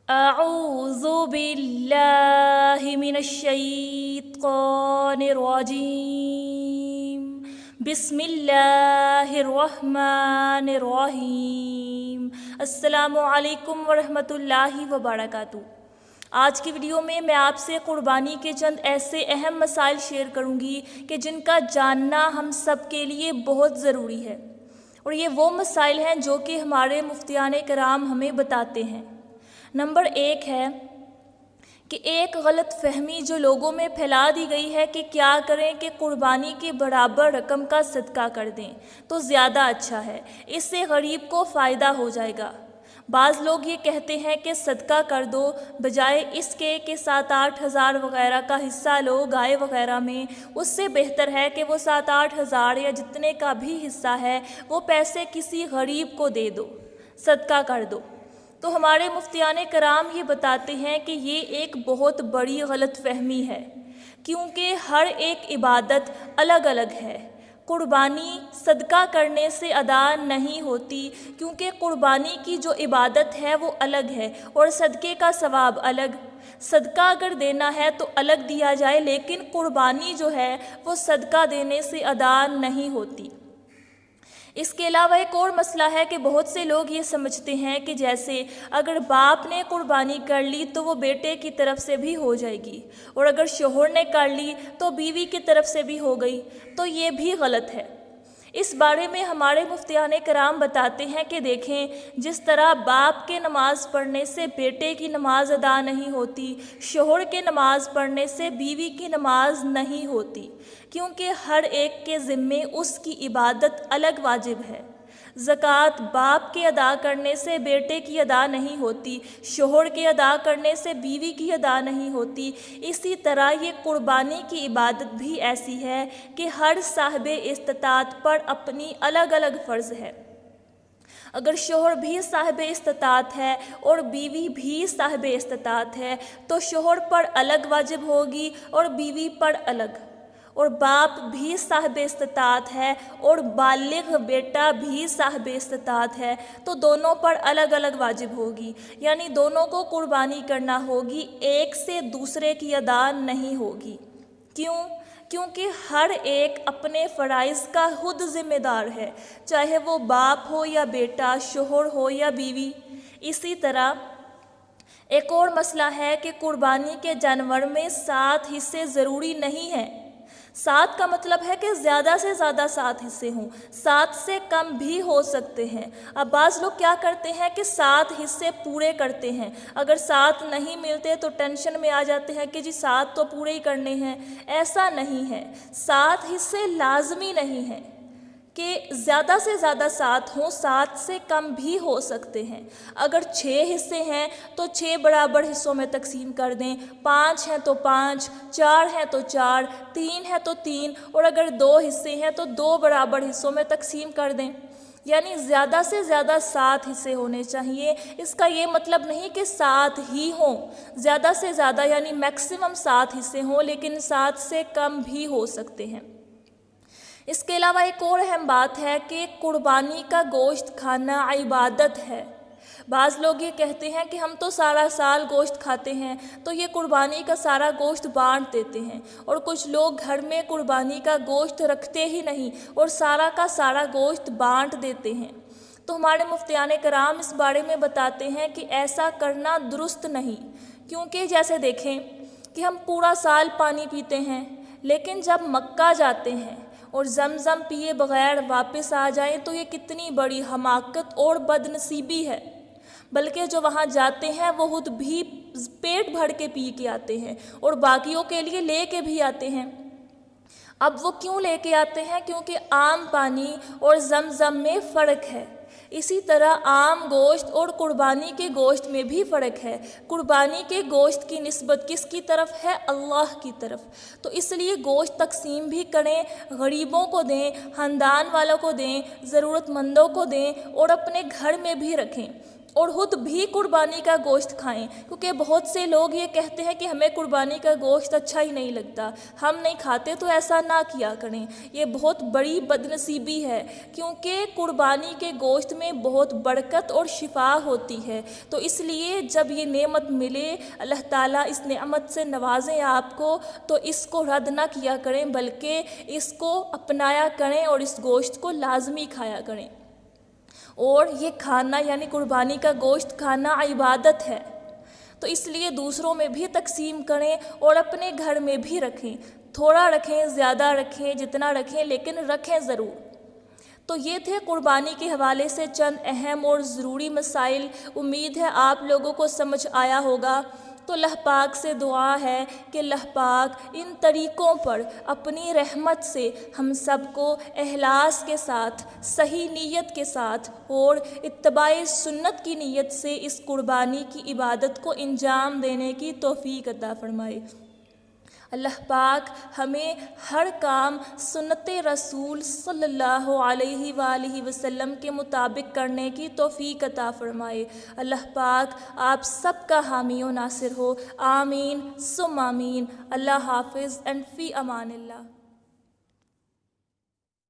أعوذ بالله من الشيطان الرجيم بسم اللہ الرحمن الرحیم السلام علیکم ورحمۃ اللہ وبرکاتہ۔ آج کی ویڈیو میں آپ سے قربانی کے چند ایسے اہم مسائل شیئر کروں گی کہ جن کا جاننا ہم سب کے لیے بہت ضروری ہے، اور یہ وہ مسائل ہیں جو کہ ہمارے مفتیان کرام ہمیں بتاتے ہیں۔ نمبر 1 ہے کہ ایک غلط فہمی جو لوگوں میں پھیلا دی گئی ہے کہ کیا کریں کہ قربانی کے برابر رقم کا صدقہ کر دیں تو زیادہ اچھا ہے، اس سے غریب کو فائدہ ہو جائے گا۔ بعض لوگ یہ کہتے ہیں کہ صدقہ کر دو، بجائے اس کے کہ 7-8 ہزار وغیرہ کا حصہ لو گائے وغیرہ میں، اس سے بہتر ہے کہ وہ 7-8 ہزار یا جتنے کا بھی حصہ ہے وہ پیسے کسی غریب کو دے دو، صدقہ کر دو۔ تو ہمارے مفتیان کرام یہ بتاتے ہیں کہ یہ ایک بہت بڑی غلط فہمی ہے، کیونکہ ہر ایک عبادت الگ الگ ہے۔ قربانی صدقہ کرنے سے ادا نہیں ہوتی، کیونکہ قربانی کی جو عبادت ہے وہ الگ ہے اور صدقے کا ثواب الگ۔ صدقہ اگر دینا ہے تو الگ دیا جائے، لیکن قربانی جو ہے وہ صدقہ دینے سے ادا نہیں ہوتی۔ اس کے علاوہ ایک اور مسئلہ ہے کہ بہت سے لوگ یہ سمجھتے ہیں کہ جیسے اگر باپ نے قربانی کر لی تو وہ بیٹے کی طرف سے بھی ہو جائے گی، اور اگر شوہر نے کر لی تو بیوی کی طرف سے بھی ہو گئی، تو یہ بھی غلط ہے۔ اس بارے میں ہمارے مفتیان کرام بتاتے ہیں کہ دیکھیں، جس طرح باپ کے نماز پڑھنے سے بیٹے کی نماز ادا نہیں ہوتی، شوہر کے نماز پڑھنے سے بیوی کی نماز نہیں ہوتی، کیونکہ ہر ایک کے ذمے اس کی عبادت الگ واجب ہے۔ زکوٰۃ باپ کے ادا کرنے سے بیٹے کی ادا نہیں ہوتی، شوہر کے ادا کرنے سے بیوی کی ادا نہیں ہوتی۔ اسی طرح یہ قربانی کی عبادت بھی ایسی ہے کہ ہر صاحب استطاعت پر اپنی الگ الگ فرض ہے۔ اگر شوہر بھی صاحب استطاعت ہے اور بیوی بھی صاحب استطاعت ہے تو شوہر پر الگ واجب ہوگی اور بیوی پر الگ، اور باپ بھی صاحب استطاعت ہے اور بالغ بیٹا بھی صاحب استطاعت ہے، تو دونوں پر الگ الگ واجب ہوگی، یعنی دونوں کو قربانی کرنا ہوگی، ایک سے دوسرے کی ادا نہیں ہوگی۔ کیوں؟ کیونکہ ہر ایک اپنے فرائض کا خود ذمہ دار ہے، چاہے وہ باپ ہو یا بیٹا، شوہر ہو یا بیوی۔ اسی طرح ایک اور مسئلہ ہے کہ قربانی کے جانور میں 7 حصے ضروری نہیں ہیں۔ 7 کا مطلب ہے کہ زیادہ سے زیادہ 7 حصے ہوں، 7 سے کم بھی ہو سکتے ہیں۔ اب بعض لوگ کیا کرتے ہیں کہ 7 حصے پورے کرتے ہیں، اگر 7 نہیں ملتے تو ٹینشن میں آ جاتے ہیں کہ جی 7 تو پورے ہی کرنے ہیں۔ ایسا نہیں ہے، 7 حصے لازمی نہیں ہیں کہ زیادہ سے زیادہ 7 ہوں، 7 سے کم بھی ہو سکتے ہیں۔ اگر 6 حصے ہیں تو 6 برابر حصوں میں تقسیم کر دیں، 5 ہیں تو 5، 4 ہیں تو 4، 3 ہیں تو 3، اور اگر 2 حصے ہیں تو 2 برابر حصوں میں تقسیم کر دیں۔ یعنی زیادہ سے زیادہ 7 حصے ہونے چاہیے۔ اس کا یہ مطلب نہیں کہ 7 ہی ہوں، زیادہ سے زیادہ یعنی میکسیمم 7 حصے ہوں، لیکن 7 سے کم بھی ہو سکتے ہیں۔ اس کے علاوہ ایک اور اہم بات ہے کہ قربانی کا گوشت کھانا عبادت ہے۔ بعض لوگ یہ کہتے ہیں کہ ہم تو سارا سال گوشت کھاتے ہیں، تو یہ قربانی کا سارا گوشت بانٹ دیتے ہیں، اور کچھ لوگ گھر میں قربانی کا گوشت رکھتے ہی نہیں اور سارا کا سارا گوشت بانٹ دیتے ہیں۔ تو ہمارے مفتیان کرام اس بارے میں بتاتے ہیں کہ ایسا کرنا درست نہیں، کیونکہ جیسے دیکھیں کہ ہم پورا سال پانی پیتے ہیں، لیکن جب مکہ جاتے ہیں اور زمزم پیے بغیر واپس آ جائیں تو یہ کتنی بڑی حماقت اور بد نصیبی ہے۔ بلکہ جو وہاں جاتے ہیں وہ خود بھی پیٹ بھر کے پی کے آتے ہیں اور باقیوں کے لیے لے کے بھی آتے ہیں۔ اب وہ کیوں لے کے آتے ہیں؟ کیونکہ عام پانی اور زمزم میں فرق ہے۔ اسی طرح عام گوشت اور قربانی کے گوشت میں بھی فرق ہے۔ قربانی کے گوشت کی نسبت کس کی طرف ہے؟ اللہ کی طرف۔ تو اس لیے گوشت تقسیم بھی کریں، غریبوں کو دیں، خاندان والوں کو دیں، ضرورت مندوں کو دیں، اور اپنے گھر میں بھی رکھیں۔ اور خود بھی قربانی کا گوشت کھائیں، کیونکہ بہت سے لوگ یہ کہتے ہیں کہ ہمیں قربانی کا گوشت اچھا ہی نہیں لگتا، ہم نہیں کھاتے، تو ایسا نہ کیا کریں، یہ بہت بڑی بد نصیبی ہے، کیونکہ قربانی کے گوشت میں بہت برکت اور شفا ہوتی ہے۔ تو اس لیے جب یہ نعمت ملے، اللہ تعالیٰ اس نعمت سے نوازیں آپ کو، تو اس کو رد نہ کیا کریں، بلکہ اس کو اپنایا کریں اور اس گوشت کو لازمی کھایا کریں۔ اور یہ کھانا یعنی قربانی کا گوشت کھانا عبادت ہے، تو اس لیے دوسروں میں بھی تقسیم کریں اور اپنے گھر میں بھی رکھیں، تھوڑا رکھیں، زیادہ رکھیں، جتنا رکھیں، لیکن رکھیں ضرور۔ تو یہ تھے قربانی کے حوالے سے چند اہم اور ضروری مسائل، امید ہے آپ لوگوں کو سمجھ آیا ہوگا۔ تو اللہ پاک سے دعا ہے کہ اللہ پاک ان طریقوں پر اپنی رحمت سے ہم سب کو اخلاص کے ساتھ، صحیح نیت کے ساتھ اور اتباع سنت کی نیت سے اس قربانی کی عبادت کو انجام دینے کی توفیق عطا فرمائے۔ اللہ پاک ہمیں ہر کام سنت رسول صلی اللہ علیہ وآلہ وسلم کے مطابق کرنے کی توفیق عطا فرمائے۔ اللہ پاک آپ سب کا حامی و ناصر ہو، آمین ثم آمین۔ اللہ حافظ، اینڈ فی امان اللہ۔